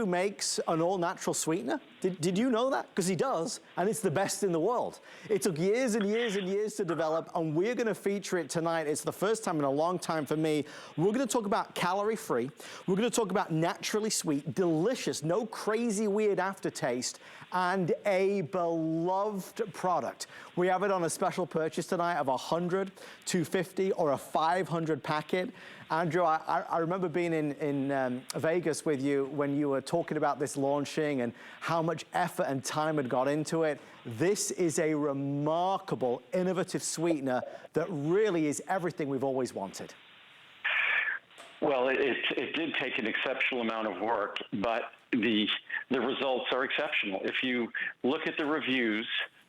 who makes an all-natural sweetener? Did you know that? Because he does, and it's the best in the world. It took years and years and years to develop, and we're gonna feature it tonight. It's the first time in a long time for me. We're gonna talk about calorie-free. We're gonna talk about naturally sweet, delicious, no crazy weird aftertaste, and a beloved product. We have it on a special purchase tonight of 100, 250, or a 500 packet. Andrew, I remember being in Vegas with you when you were talking about this launching and how much effort and time had got into it. This is a remarkable, innovative sweetener that really is everything we've always wanted. Well, it did take an exceptional amount of work, but the results are exceptional. If you look at the reviews,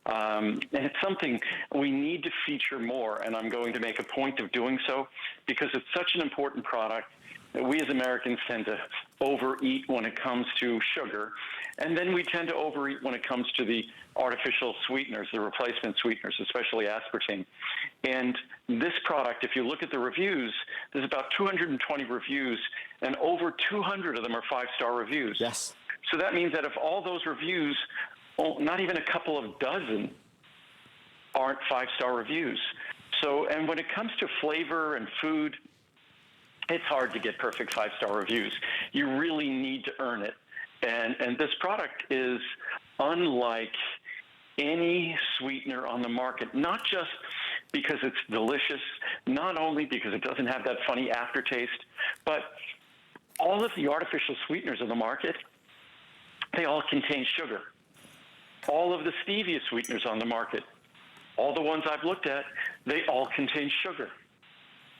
and it's something we need to feature more, and I'm going to make a point of doing so because it's such an important product that we as Americans tend to overeat when it comes to sugar, and then we tend to overeat when it comes to the artificial sweeteners, the replacement sweeteners, especially aspartame. And this product, if you look at the reviews, there's about 220 reviews, and over 200 of them are 5-star reviews. Yes. So that means that if all those reviews, not even a couple of dozen, aren't 5-star reviews. So, and when it comes to flavor and food, it's hard to get perfect 5-star reviews. You really need to earn it. And this product is unlike any sweetener on the market, not just because it's delicious, not only because it doesn't have that funny aftertaste, but all of the artificial sweeteners on the market, they all contain sugar. All of the stevia sweeteners on the market, all the ones I've looked at, they all contain sugar.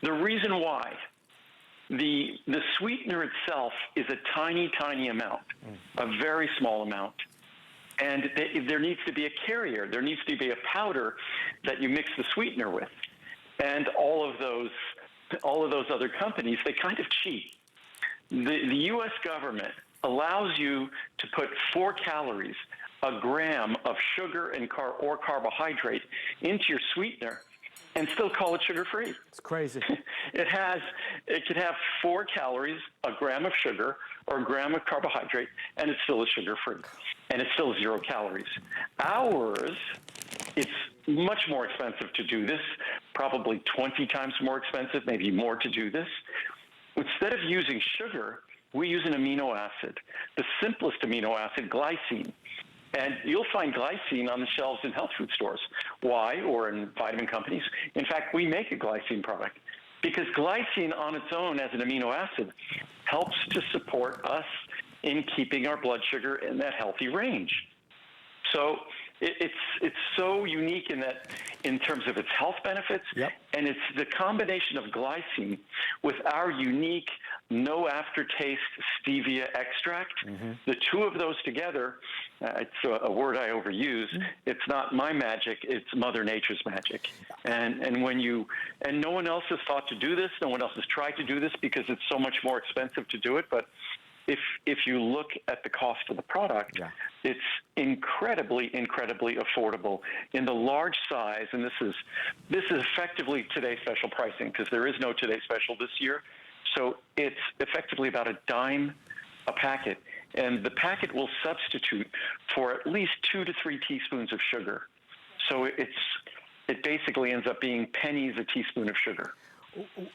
The reason why, the sweetener itself is a tiny, tiny amount, a very small amount. And there needs to be a carrier. There needs to be a powder that you mix the sweetener with. And all of those other companies, they kind of cheat. The U.S. government allows you to put 4 calories, a gram of sugar and or carbohydrate into your sweetener and still call it sugar-free. It's crazy. It could have 4 calories, a gram of sugar, or a gram of carbohydrate, and it's still a sugar-free. And it's still 0 calories. Ours, it's much more expensive to do this, probably 20 times more expensive, maybe more to do this. Instead of using sugar, we use an amino acid, the simplest amino acid, glycine. And you'll find glycine on the shelves in health food stores. Why? Or in vitamin companies. In fact, we make a glycine product because glycine on its own as an amino acid helps to support us in keeping our blood sugar in that healthy range. So it's so unique in terms of its health benefits, yep. And it's the combination of glycine with our unique no aftertaste stevia extract. Mm-hmm. The two of those together, it's a word I overuse. Mm-hmm. It's not my magic; it's Mother Nature's magic. And no one else has thought to do this. No one else has tried to do this because it's so much more expensive to do it. But if you look at the cost of the product, yeah. It's incredibly, incredibly affordable in the large size. And this is effectively today's special pricing because there is no Today Special this year. So it's effectively about $0.10 a packet. And the packet will substitute for at least 2 to 3 teaspoons of sugar. So it basically ends up being pennies a teaspoon of sugar.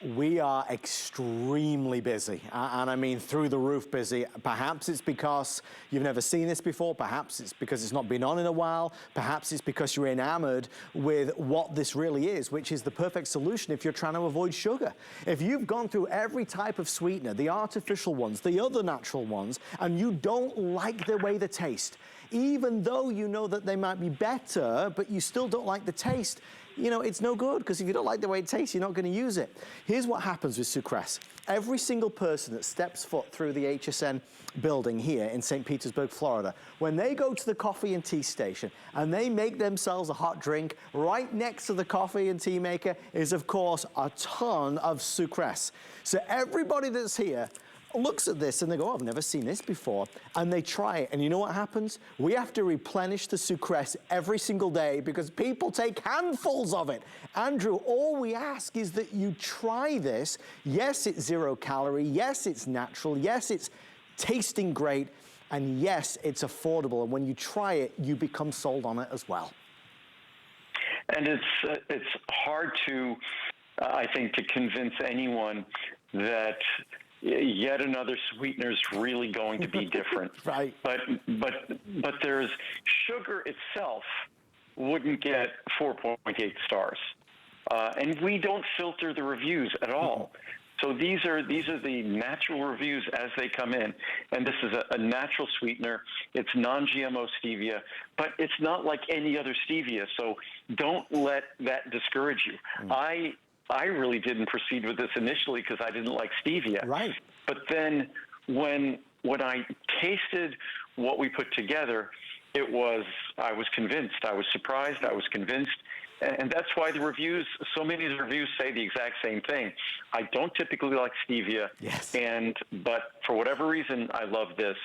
We are extremely busy, and I mean through the roof busy. Perhaps it's because you've never seen this before, perhaps it's because it's not been on in a while, perhaps it's because you're enamored with what this really is, which is the perfect solution if you're trying to avoid sugar. If you've gone through every type of sweetener, the artificial ones, the other natural ones, and you don't like the way they taste, even though you know that they might be better, but you still don't like the taste, you know, it's no good, because if you don't like the way it tastes, you're not going to use it. Here's what happens with Sucress. Every single person that steps foot through the HSN building here in St. Petersburg, Florida, when they go to the coffee and tea station and they make themselves a hot drink, right next to the coffee and tea maker is, of course, a ton of Sucress. So everybody that's here looks at this and they go, oh, I've never seen this before, and they try it, and you know what happens? We have to replenish the Sucress every single day because people take handfuls of it. Andrew, all we ask is that you try this. Yes, it's 0 calorie. Yes, it's natural. Yes, it's tasting great, and yes, it's affordable. And when you try it, you become sold on it as well. And it's hard to, I think, to convince anyone that yet another sweetener is really going to be different. Right. But there's sugar itself wouldn't get 4.8 stars, and we don't filter the reviews at all. So these are the natural reviews as they come in, and this is a natural sweetener. It's non-GMO stevia, but it's not like any other stevia. So don't let that discourage you. I really didn't proceed with this initially because I didn't like stevia. Right. But then when I tasted what we put together, I was convinced. I was surprised. I was convinced. And that's why the reviews, so many of the reviews say the exact same thing. I don't typically like stevia, yes. But for whatever reason, I love this.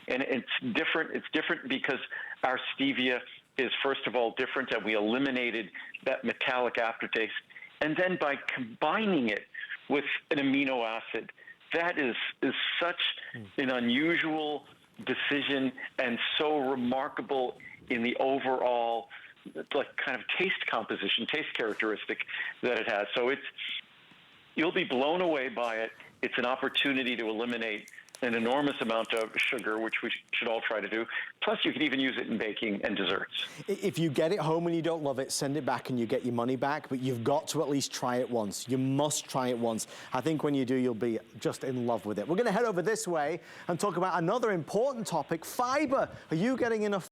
And it's different. It's different because our stevia is, first of all, different, and we eliminated that metallic aftertaste. And then by combining it with an amino acid, that is such an unusual decision and so remarkable in the overall kind of taste composition, taste characteristic that it has. So you'll be blown away by it. It's an opportunity to eliminate an enormous amount of sugar, which we should all try to do. Plus, you can even use it in baking and desserts. If you get it home and you don't love it, send it back and you get your money back, but you've got to at least try it once. You must try it once. I think when you do, you'll be just in love with it. We're going to head over this way and talk about another important topic, fiber. Are you getting enough